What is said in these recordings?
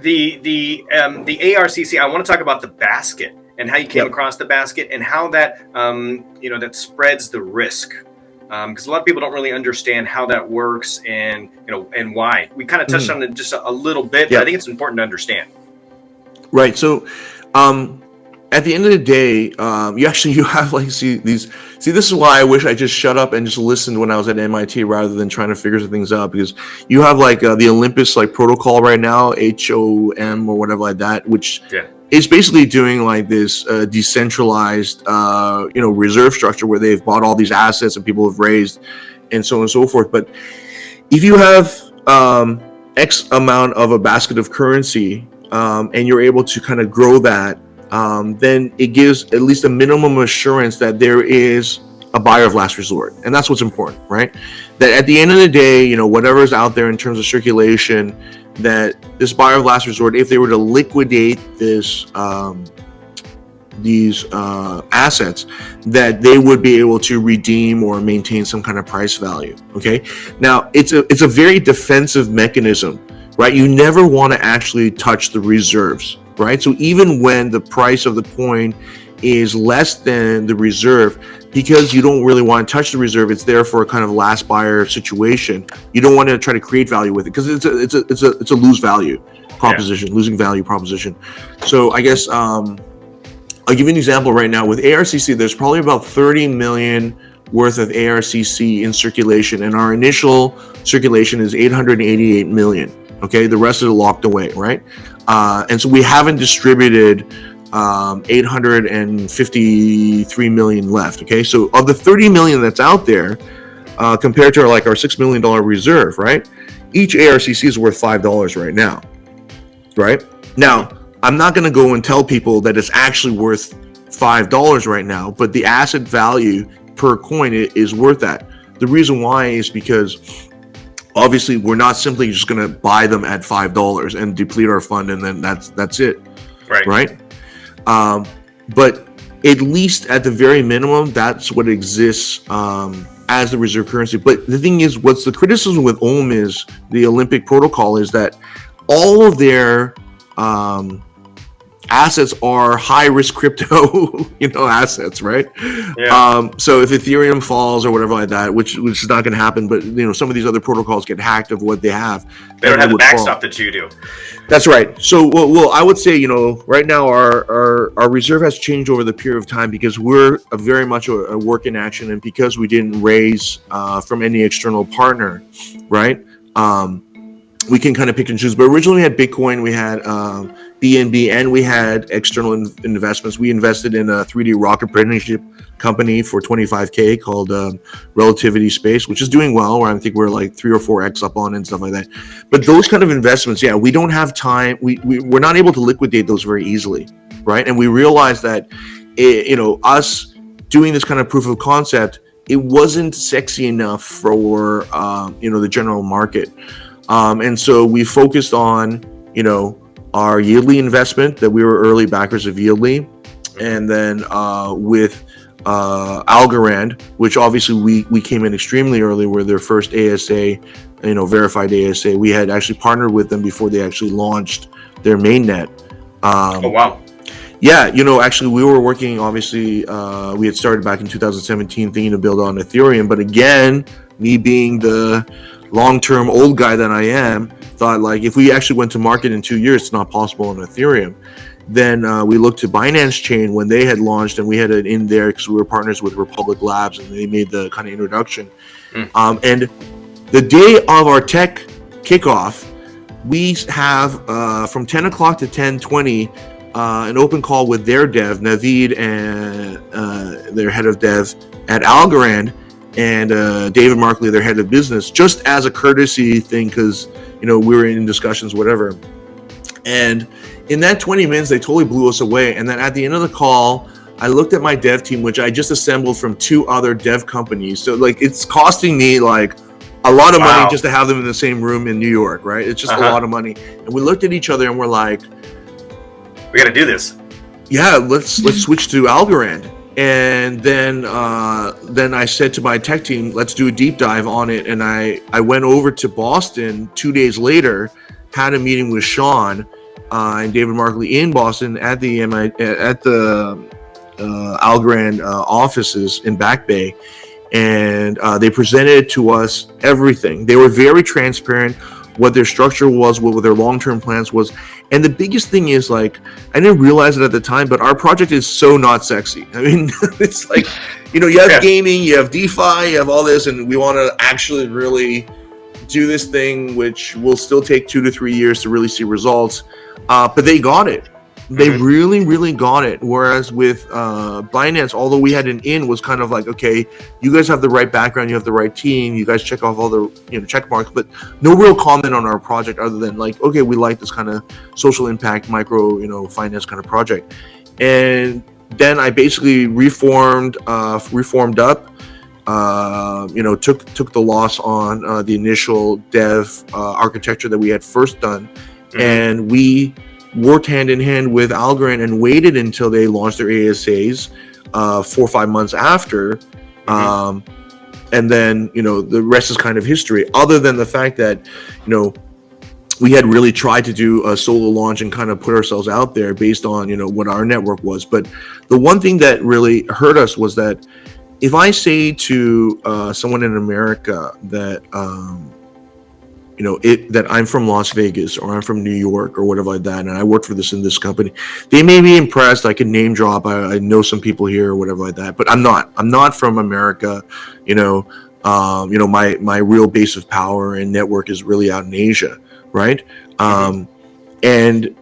the ARCC. I want to talk about the basket and how you came across the basket and how that that spreads the risk. Because a lot of people don't really understand how that works and why. We kind of touched on it just a little bit, but I think it's important to understand. Right. So, at the end of the day, you have this is why I wish I just shut up and just listened when I was at MIT rather than trying to figure things out, because you have the Olympus protocol right now, HOM or whatever like that, which is basically doing this decentralized reserve structure where they've bought all these assets and people have raised and so on and so forth. But if you have X amount of a basket of currency and you're able to kind of grow that, then it gives at least a minimum assurance that there is a buyer of last resort. And that's what's important, right? That at the end of the day, whatever's out there in terms of circulation, that this buyer of last resort, if they were to liquidate these assets, that they would be able to redeem or maintain some kind of price value. Okay. Now it's a very defensive mechanism, right? You never want to actually touch the reserves, right? So even when the price of the coin is less than the reserve, because you don't really want to touch the reserve, it's there for a kind of last buyer situation. You don't want to try to create value with it because it's a lose value proposition, losing value proposition. So I guess I'll give you an example right now with ARCC. There's probably about 30 million worth of ARCC in circulation, and our initial circulation is 888 million. Okay, the rest is locked away, right? And so we haven't distributed 853 million left. Okay, so of the 30 million that's out there, compared to our $6 million reserve, right? Each ARCC is worth $5 right now, right? Now, I'm not going to go and tell people that it's actually worth $5 right now, but the asset value per coin is worth that. The reason why is because obviously we're not simply just going to buy them at $5 and deplete our fund and then that's it, right? But at least at the very minimum, that's what exists as the reserve currency. But the thing is, what's the criticism with OM is the Olympic protocol is that all of their assets are high risk crypto, assets, right? Yeah. So if Ethereum falls or whatever like that, which is not going to happen, but some of these other protocols get hacked of what they have. They don't have the backstop that you do. That's right. So, well, I would say, right now our reserve has changed over the period of time because we're very much a work in action, and because we didn't raise from any external partner, right? We can kind of pick and choose. But originally we had Bitcoin, we had BNB, and we had external investments. We invested in a 3D rocket apprenticeship company for $25K called Relativity Space, which is doing well, where I think we're 3 or 4x up on and stuff like that. But those kind of investments, we don't have time. We're not able to liquidate those very easily, right? And we realized that, us doing this kind of proof of concept, it wasn't sexy enough for, the general market. And so we focused on, our YLDY investment, that we were early backers of YLDY, and then with algorand, which obviously we came in extremely early. We're their first ASA, verified ASA. We had actually partnered with them before they actually launched their mainnet. Oh wow! Yeah, actually we were working. Obviously, we had started back in 2017, thinking to build on Ethereum, but again, me being the long-term old guy that I am, thought if we actually went to market in 2 years, it's not possible on Ethereum. Then we looked to Binance Chain when they had launched, and we had it in there because we were partners with Republic Labs, and they made the kind of introduction. And the day of our tech kickoff, we have from 10 o'clock to 10:20 an open call with their dev, Naveed, and their head of dev at Algorand, and David Markley, their head of business, just as a courtesy thing, because we were in discussions, whatever. And in that 20 minutes, they totally blew us away. And then at the end of the call, I looked at my dev team, which I just assembled from 2 other dev companies. So it's costing me a lot of money just to have them in the same room in New York, right? It's just a lot of money. And we looked at each other and we're like, we got to do this. Yeah, let's switch to Algorand. And then I said to my tech team, let's do a deep dive on it. And I went over to Boston 2 days later, had a meeting with Sean, and David Markley in Boston at the Algorand offices in Back Bay, and they presented to us everything. They were very transparent, what their structure was, what their long-term plans was. And the biggest thing is, like, I didn't realize it at the time, but our project is so not sexy. I mean, it's like, you have gaming, you have DeFi, you have all this, and we want to actually really do this thing, which will still take 2 to 3 years to really see results. But they got it. They really, really got it. Whereas with Binance, although we had an in, was kind of like, okay, you guys have the right background, you have the right team, you guys check off all the check marks, but no real comment on our project other than like, okay, we like this kind of social impact, micro, finance kind of project. And then I basically reformed up, took the loss on the initial dev architecture that we had first done, and we worked hand in hand with Algorand and waited until they launched their ASAs 4 or 5 months after. And then, the rest is kind of history, other than the fact that, we had really tried to do a solo launch and kind of put ourselves out there based on, what our network was. But the one thing that really hurt us was that if I say to someone in America that, that I'm from Las Vegas or I'm from New York or whatever like that, and I work for this company, they may be impressed. I can name drop. I know some people here or whatever like that, but I'm not from America. My real base of power and network is really out in Asia, right? And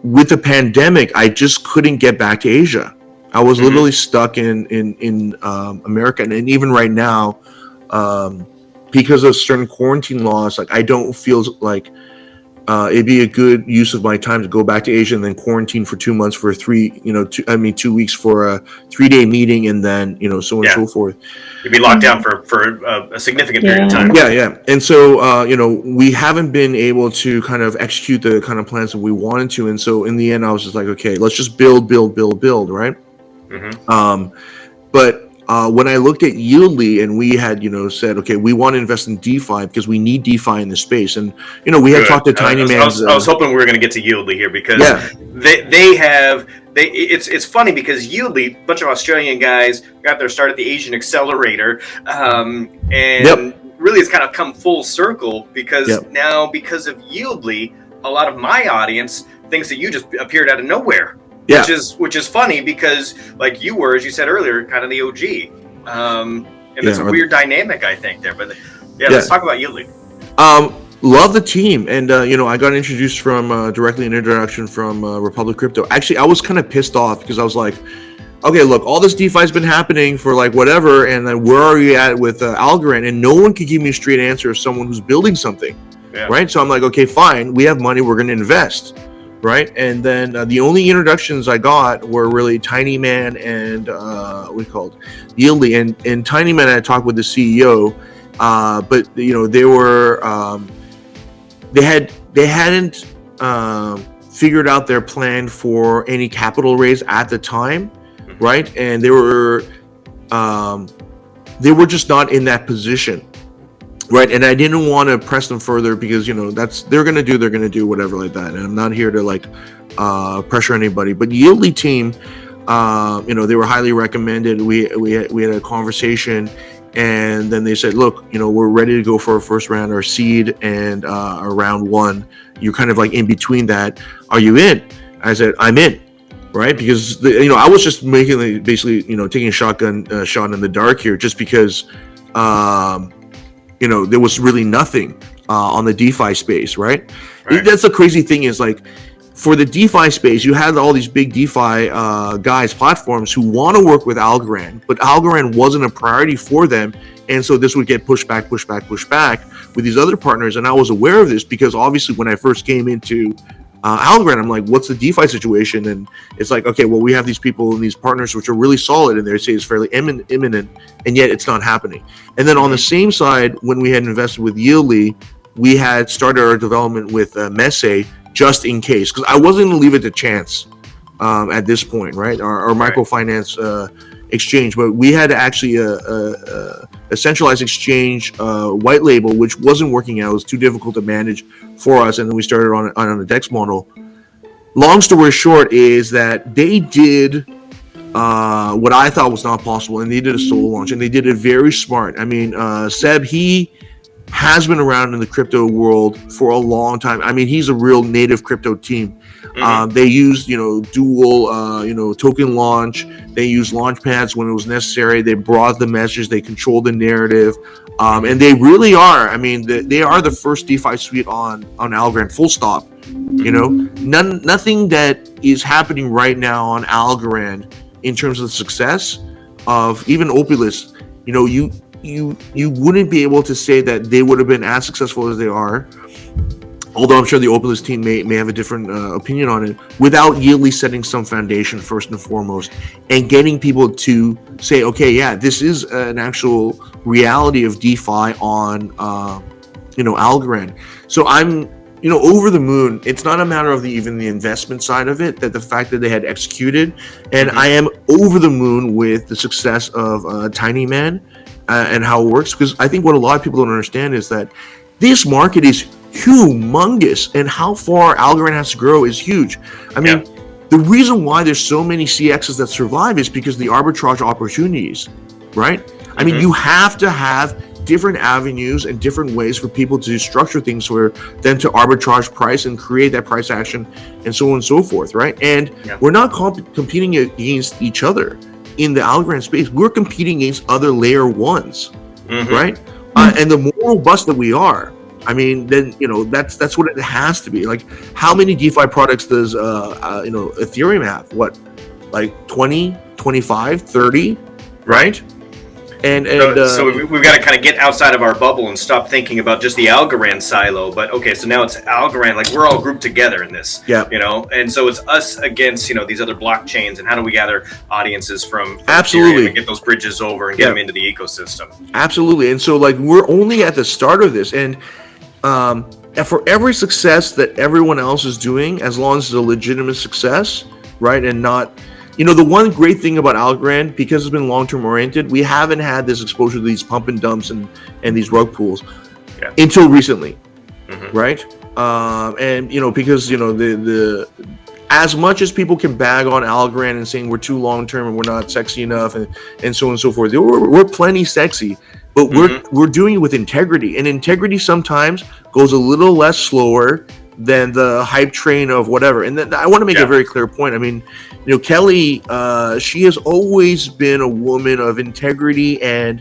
with the pandemic, I just couldn't get back to Asia. I was literally stuck in America, and even right now, because of certain quarantine laws, like I don't feel like it'd be a good use of my time to go back to Asia and then quarantine for 2 months for 2 weeks for a 3-day meeting, and then so on and so forth. You'd be locked down for a significant period of time. Yeah. And so we haven't been able to kind of execute the kind of plans that we wanted to, and so in the end, I was just like, okay, let's just build, right? But when I looked at YLDY and we had, said, okay, we want to invest in DeFi because we need DeFi in the space. And, we had talked to Tiny Man. I was hoping we were going to get to YLDY here because it's funny because YLDY, a bunch of Australian guys got their start at the Asian Accelerator. Really it's kind of come full circle because now because of YLDY, a lot of my audience thinks that you just appeared out of nowhere. Yeah. Which is funny because, like you were, as you said earlier, kind of the OG, and it's a weird dynamic, I think, there. But let's talk about YLDY. Love the team, and I got introduced from directly an introduction from Republic Crypto. Actually, I was kind of pissed off because I was like, okay, look, all this DeFi's been happening for like whatever, and then where are you at with Algorand? And no one could give me a straight answer of someone who's building something, right? So I'm like, okay, fine, we have money, we're going to invest. Right, and then the only introductions I got were really Tiny Man and YLDY. And Tiny Man, I talked with the CEO, but they were they hadn't figured out their plan for any capital raise at the time, right? And they were just not in that position. Right, and I didn't want to press them further because they're gonna do whatever like that, and I'm not here to like pressure anybody. But YLDY team, they were highly recommended. We had a conversation, and then they said, look, we're ready to go for our first round, our seed, and our round one. You're kind of like in between that. Are you in? I said, I'm in. Right, because I was just making basically taking a shotgun shot in the dark here, just because. There was really nothing on the DeFi space, right? That's the crazy thing is like for the DeFi space, you had all these big DeFi guys, platforms who want to work with Algorand, but Algorand wasn't a priority for them. And so this would get pushed back with these other partners. And I was aware of this because obviously when I first came into Algorand, I'm like, what's the DeFi situation? And it's like, okay, well, we have these people and these partners which are really solid and they say it's fairly imminent, and yet it's not happening. And then on the same side, when we had invested with YLDY, we had started our development with Messe just in case, because I wasn't going to leave it to chance at this point, right? Our microfinance exchange, but we had actually a centralized exchange white label, which wasn't working out. It was too difficult to manage for us, and then we started on a DEX model. long story short is that they did what I thought was not possible, and they did a solo launch, and they did it very smart. I mean, Seb, he has been around in the crypto world for a long time. I mean, he's a real native crypto team. They used, dual, token launch. They used launch pads when it was necessary. They brought the message. They controlled the narrative. And they really are. I mean, they are the first DeFi suite on Algorand, full stop. Nothing that is happening right now on Algorand in terms of the success of even OPUL, you wouldn't be able to say that they would have been as successful as they are, although I'm sure the OPUL team may have a different opinion on it, without YLDY setting some foundation first and foremost, and getting people to say, okay, yeah, this is an actual reality of DeFi on Algorand. So I'm over the moon. It's not a matter of even the investment side of it, that the fact that they had executed, and I am over the moon with the success of Tiny Man and how it works, because I think what a lot of people don't understand is that this market is humongous, and how far Algorand has to grow is huge. I mean, the reason why there's so many CXs that survive is because the arbitrage opportunities, right? I mean, you have to have different avenues and different ways for people to structure things for them to arbitrage price and create that price action and so on and so forth, right? And we're not competing against each other in the Algorand space. We're competing against other layer ones, right? And the more robust that we are, I mean, then that's what it has to be. Like, how many DeFi products does Ethereum have? What, like 20, 25, 30, right? And so we've got to kind of get outside of our bubble and stop thinking about just the Algorand silo. But okay, so now it's Algorand. Like, we're all grouped together in this. And so it's us against these other blockchains. And how do we gather audiences from absolutely Ethereum and get those bridges over and get them into the ecosystem? Absolutely. And so, like, we're only at the start of this, and for every success that everyone else is doing, as long as it's a legitimate success, right, and not. The one great thing about Algorand, because it's been long-term oriented, we haven't had this exposure to these pump and dumps and these rug pools until recently, right? And because the as much as people can bag on Algorand and saying we're too long-term and we're not sexy enough and so on and so forth, we're plenty sexy, but we're doing it with integrity, and integrity sometimes goes a little less slower than the hype train of whatever. And then I want to make a very clear point. I mean, Kelly, she has always been a woman of integrity and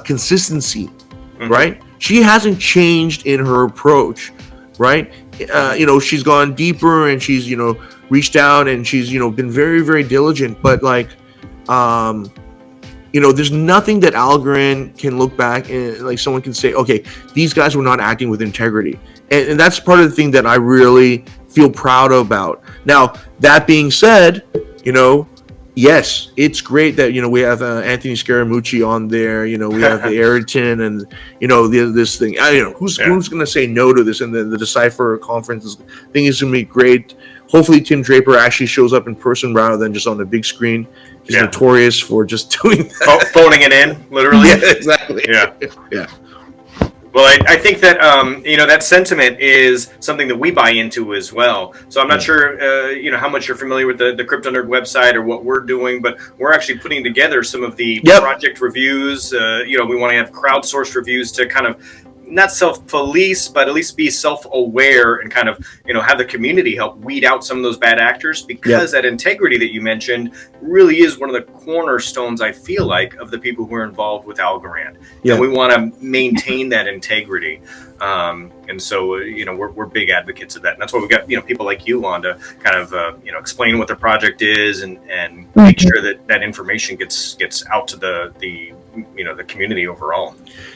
consistency, right? She hasn't changed in her approach, right? She's gone deeper, and she's, reached out, and she's, been very, very diligent. But like, there's nothing that Algorand can look back and like someone can say, okay, these guys were not acting with integrity. And that's part of the thing that I really feel proud about. Now, that being said, yes, it's great that, we have Anthony Scaramucci on there. We have the Ayrton and, this thing. Who's going to say no to this? And the Decipher conference thing is going to be great. Hopefully Tim Draper actually shows up in person rather than just on the big screen. He's notorious for just doing that. Phoning it in, literally. Yeah, exactly. Yeah. Well, I think that that sentiment is something that we buy into as well. So I'm not sure how much you're familiar with the KryptoNurd website or what we're doing, but we're actually putting together some of the project reviews. We want to have crowdsourced reviews to kind of not self-police, but at least be self-aware and kind of, have the community help weed out some of those bad actors, because that integrity that you mentioned really is one of the cornerstones, I feel like, of the people who are involved with Algorand. And we want to maintain that integrity. And so, we're big advocates of that. And that's why we've got, people like you on to kind of, explain what the project is and make sure that information gets out to the community overall.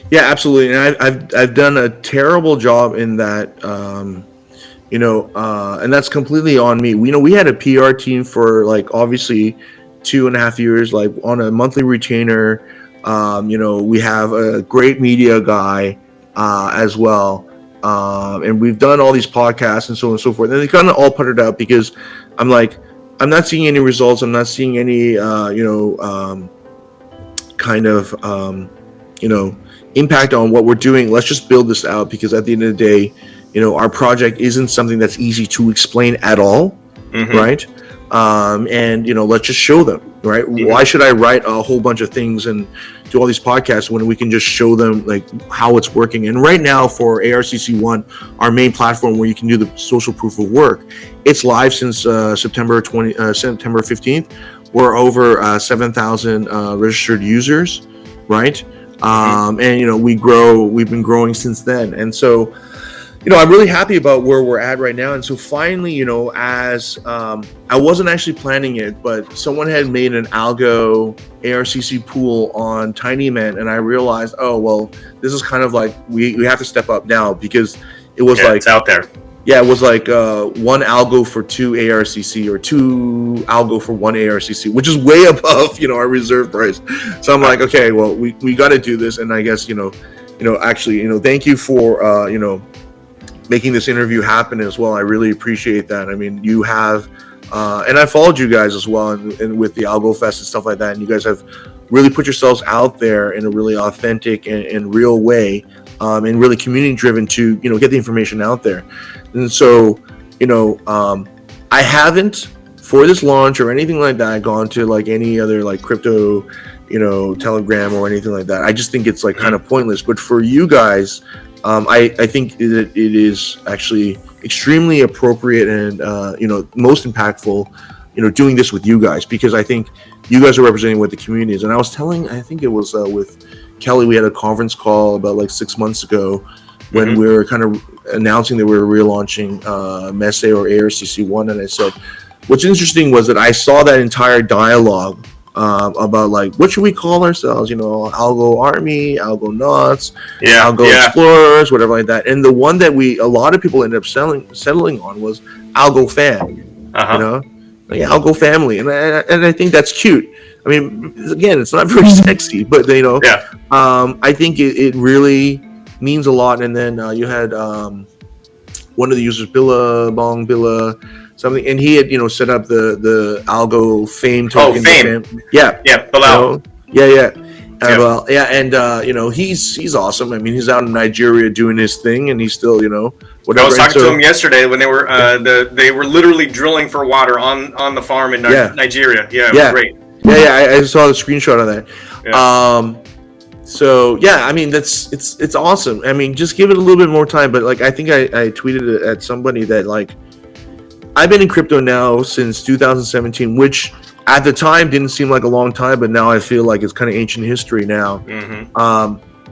Yeah, absolutely. And I've done a terrible job in that, and that's completely on me. We had a PR team for like obviously 2.5 years, like on a monthly retainer. We have a great media guy as well. And we've done all these podcasts and so on and so forth. And they kind of all puttered out because I'm like, I'm not seeing any results. I'm not seeing any, impact on what we're doing. Let's just build this out, because at the end of the day, our project isn't something that's easy to explain at all, right? And let's just show them, right? Why should I write a whole bunch of things and do all these podcasts when we can just show them like how it's working? And right now for ARCC1, our main platform where you can do the social proof of work, it's live since September 15th. We're over 7,000 registered users, right? And we've been growing since then. And so I'm really happy about where we're at right now. And so finally, as I wasn't actually planning it, but someone had made an ALGO ARCC pool on TinyMan, and I realized, oh, well, this is kind of like we have to step up now, because it was it's out there. Yeah, it was like one algo for two ARCC, or two algo for one ARCC, which is way above, our reserve price. So I'm like, okay, well, we got to do this. And I guess, actually, thank you for, making this interview happen as well. I really appreciate that. I mean, you have, and I followed you guys as well, and with the Algo Fest and stuff like that. And you guys have really put yourselves out there in a really authentic and real way, and really community driven to, get the information out there. And so, I haven't, for this launch or anything like that, gone to like any other like crypto, Telegram or anything like that. I just think it's like kind of pointless. But for you guys, I think that it is actually extremely appropriate and, most impactful, doing this with you guys, because I think you guys are representing what the community is. And I was I think it was with Kelly, we had a conference call about like 6 months ago when we were kind of announcing that we were relaunching Messe or ARCC1. And I said, what's interesting was that I saw that entire dialogue about like, what should we call ourselves? Algo Army, Algo Nuts, Algo Explorers, whatever like that. And the one that a lot of people ended up settling on was Algo Fam. Like Algo Family, and I think that's cute. I mean, again, it's not very sexy, but I think it really means a lot. And then you had one of the users, Billa something, and he had set up the Algo Fame token. Fame. Bilal. And he's awesome. I mean, he's out in Nigeria doing his thing, and he's still whatever. I was talking to him yesterday when they were they were literally drilling for water on the farm in Nigeria. It was great. I saw the screenshot of that. So I mean, it's awesome. I mean, just give it a little bit more time. But like, I think I tweeted it at somebody that like, I've been in crypto now since 2017, which at the time didn't seem like a long time, but now I feel like it's kind of ancient history now.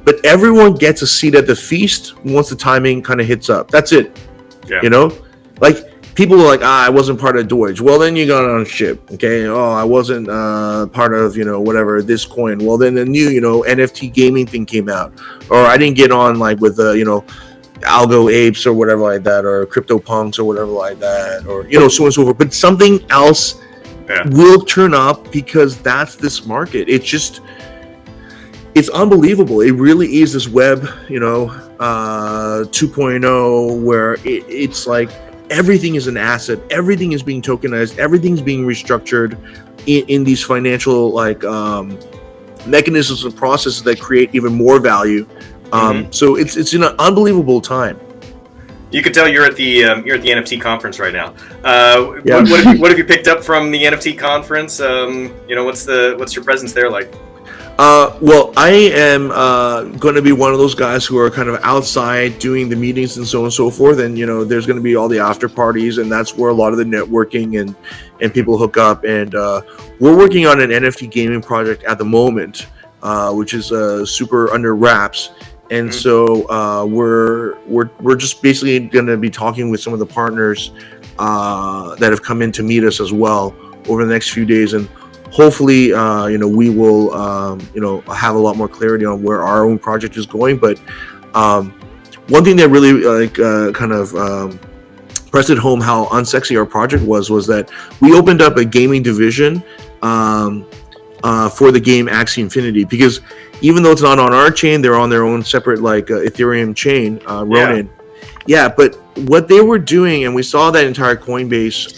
But everyone gets a seat at the feast once the timing kind of hits up. That's it. Like, people are like, I wasn't part of Doge. Well, then you got on ship. Okay. Oh, I wasn't part of, whatever, this coin. Well, then the new, NFT gaming thing came out. Or I didn't get on like with the, Algo Apes or whatever like that, or Crypto Punks or whatever like that, or, so on and so forth. But something else will turn up, because that's this market. It's unbelievable. It really is this web, 2.0, where it's like, everything is an asset, everything is being tokenized, everything's being restructured in these financial like mechanisms and processes that create even more value. So it's an unbelievable time. You could tell you're at the NFT conference right now. What have you picked up from the NFT conference? What's your presence there like? Well, I am going to be one of those guys who are kind of outside doing the meetings and so on and so forth. And, there's going to be all the after parties, and that's where a lot of the networking and people hook up. And we're working on an NFT gaming project at the moment, which is super under wraps. And so we're just basically going to be talking with some of the partners that have come in to meet us as well over the next few days. And hopefully, we will, have a lot more clarity on where our own project is going. But one thing that really pressed it home how unsexy our project was that we opened up a gaming division for the game Axie Infinity, because even though it's not on our chain, they're on their own separate Ethereum chain, Ronin. But what they were doing, and we saw that entire Coinbase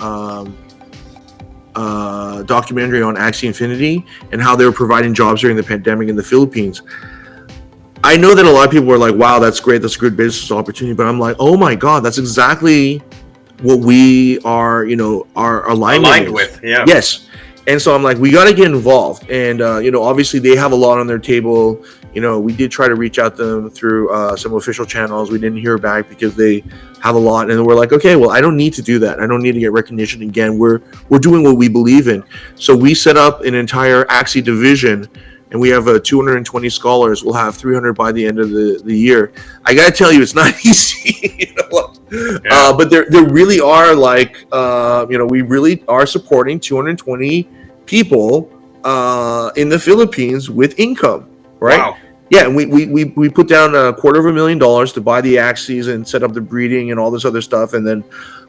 documentary on Axie Infinity and how they were providing jobs during the pandemic in the Philippines. I know that a lot of people were like, wow, that's great, that's a good business opportunity, but I'm like, oh my god, that's exactly what we are, our alignment with. Yeah. Yes. And so I'm like, we got to get involved. And, obviously they have a lot on their table. We did try to reach out to them through some official channels. We didn't hear back because they have a lot. And we're like, okay, well, I don't need to do that. I don't need to get recognition again. We're doing what we believe in. So we set up an entire ARCC division, and we have 220 scholars. We'll have 300 by the end of the year. I got to tell you, it's not easy. But there really are we really are supporting 220 people in the Philippines with income, right? Wow. Yeah, and we put down $250,000 to buy the ARCCs and set up the breeding and all this other stuff, and then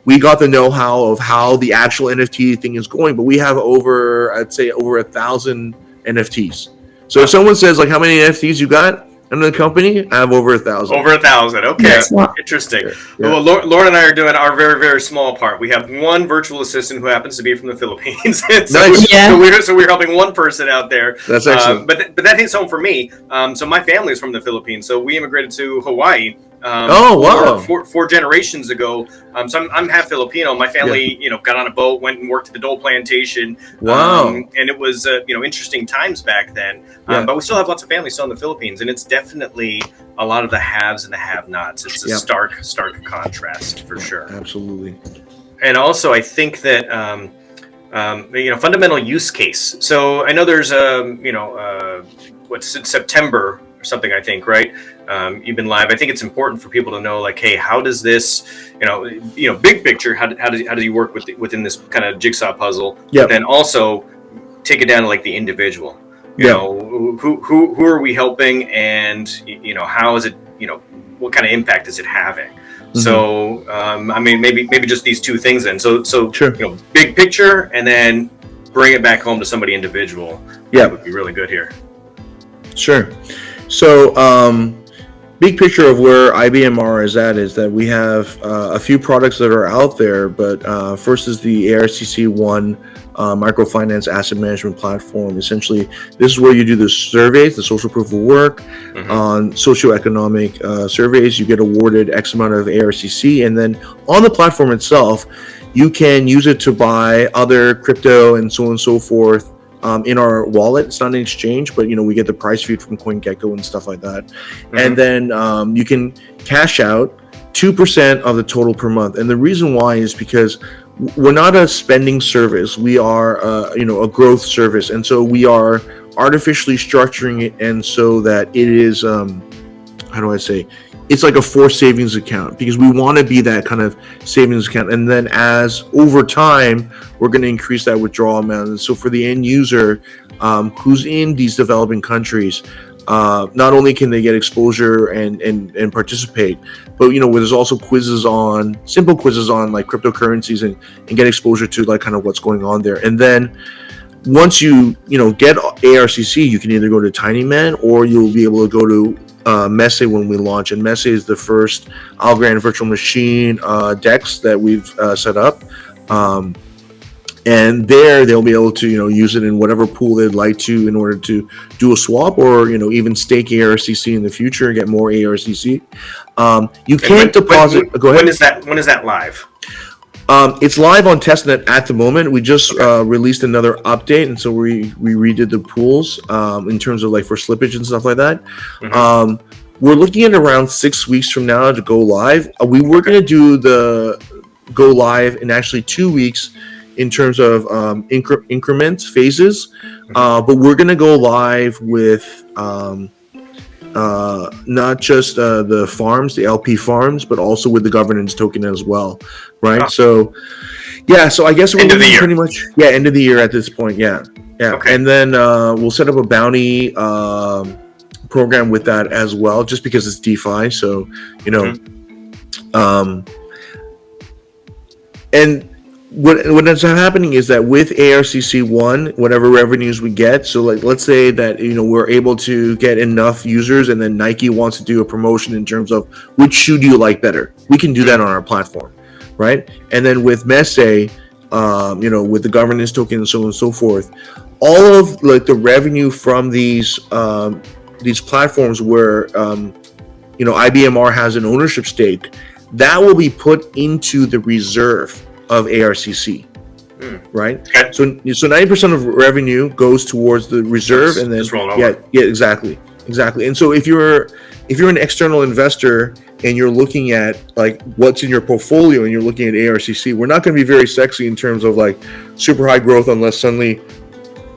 we got the know-how of how the actual NFT thing is going. But we have over 1,000 NFTs. So if someone says, like, how many NFTs you got in the company, I have over 1,000. Over 1,000. Okay. Yeah. Interesting. Yeah. Well, Lauren and I are doing our very, very small part. We have one virtual assistant who happens to be from the Philippines. So we're helping one person out there. That's excellent. But that hits home for me. So my family is from the Philippines. So we immigrated to Hawaii. Wow. Four generations ago. So I'm half Filipino. My family, got on a boat, went and worked at the Dole plantation. Wow. And it was, interesting times back then. But we still have lots of family still in the Philippines, and it's definitely a lot of the haves and the have-nots. It's a stark contrast for sure. Absolutely. And also, I think that fundamental use case. So I know there's September or something, I think, right? You've been live. I think it's important for people to know, like, hey, how does this, big picture, how does he work within this kind of jigsaw puzzle? Yeah. But then also take it down to like the individual. You know, who are we helping, and how is it? What kind of impact is it having? Mm-hmm. So, maybe just these two things then. So sure. Big picture, and then bring it back home to somebody individual. Yeah, that would be really good here. Sure. So, big picture of where IBMR is at is that we have a few products that are out there, but first is the ARCC One microfinance asset management platform. Essentially, this is where you do the surveys, the social proof of work, on socioeconomic surveys. You get awarded X amount of ARCC, and then on the platform itself, you can use it to buy other crypto and so on and so forth. In our wallet. It's not an exchange, but we get the price feed from CoinGecko and stuff like that. And then you can cash out 2% of the total per month. And the reason why is because we're not a spending service. We are a growth service, and so we are artificially structuring it, and so that it is it's like a forced savings account, because we want to be that kind of savings account. And then as over time, we're going to increase that withdrawal amount. And so for the end user who's in these developing countries, not only can they get exposure and participate, but there's also simple quizzes on like cryptocurrencies and get exposure to like kind of what's going on there. And then once you get ARCC, you can either go to TinyMan, or you'll be able to go to Messe when we launch. And Messe is the first algorand virtual machine DEX that we've set up. And there they'll be able to use it in whatever pool they'd like to in order to do a swap, or even stake ARCC in the future and get more ARCC. You can't deposit. Go ahead. When is that live? It's live on testnet at the moment. We just released another update, and so we redid the pools in terms of like for slippage and stuff like that. We're looking at around 6 weeks from now to go live. We were going to do the go live in actually 2 weeks in terms of increments, phases, but we're going to go live with not just the farms, the LP farms, but also with the governance token as well, right? So I guess we're looking pretty much end of the year at this point. Okay. And then we'll set up a bounty program with that as well, just because it's DeFi. So and what ends up happening is that with ARCC One, whatever revenues we get, so like let's say that we're able to get enough users, and then Nike wants to do a promotion in terms of which shoe do you like better, we can do that on our platform, right? And then with Messe, with the governance token and so on and so forth, all of like the revenue from these platforms where IBMR has an ownership stake, that will be put into the reserve of ARCC. Right. Okay. So 90% of revenue goes towards the reserve, and then exactly. And so if you're an external investor and you're looking at like what's in your portfolio and you're looking at ARCC, we're not going to be very sexy in terms of like super high growth unless suddenly,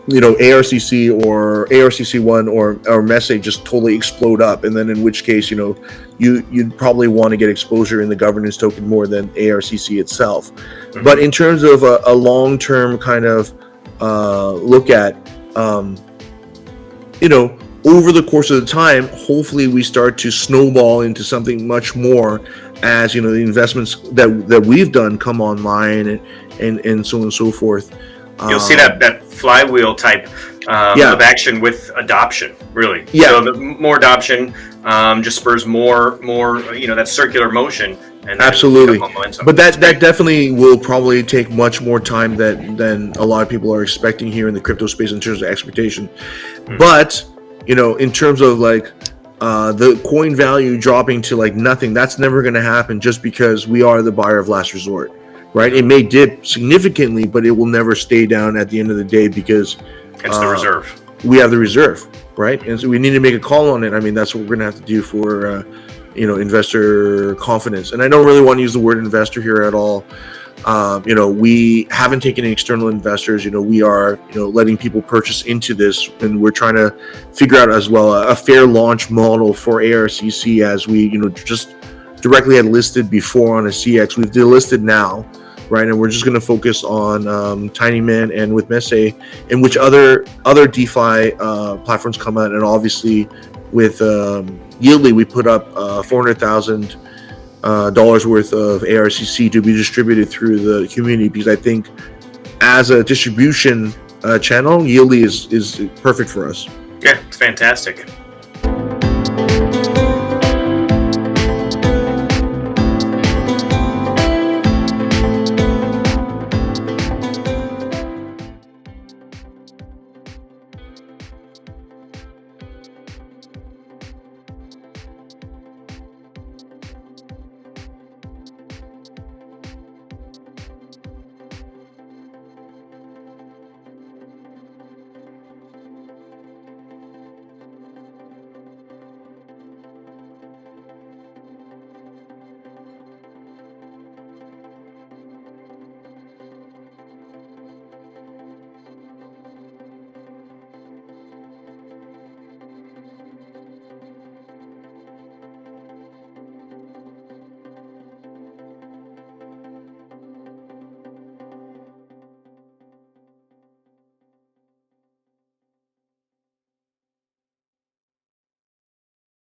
you know, ARCC or ARCC1 or MESA just totally explode up, and then in which case, you know, you'd probably want to get exposure in the governance token more than ARCC itself. Mm-hmm. But in terms of a long-term kind of look at, you know, over the course of the time, hopefully we start to snowball into something much more as, you know, the investments that we've done come online and so on and so forth. You'll see that flywheel type of action with adoption, really. Yeah. So the more adoption just spurs more, you know, that circular motion. And absolutely. But that definitely will probably take much more time than a lot of people are expecting here in the crypto space in terms of expectation. Mm-hmm. But, you know, in terms of like the coin value dropping to like nothing, that's never going to happen just because we are the buyer of last resort. Right, it may dip significantly, but it will never stay down at the end of the day because it's the reserve. We have the reserve, right? And so we need to make a call on it. I mean, that's what we're going to have to do for, you know, investor confidence. And I don't really want to use the word investor here at all. You know, we haven't taken any external investors. You know, we are, you know, letting people purchase into this, and we're trying to figure out as well a fair launch model for ARCC as we, you know, just directly had listed before on a CX. We've delisted now. Right, and we're just going to focus on TinyMan and with MESA, and which other DeFi platforms come out, and obviously with YLDY we put up $400,000 worth of ARCC to be distributed through the community, because I think as a distribution channel, YLDY is perfect for us. Yeah, it's fantastic.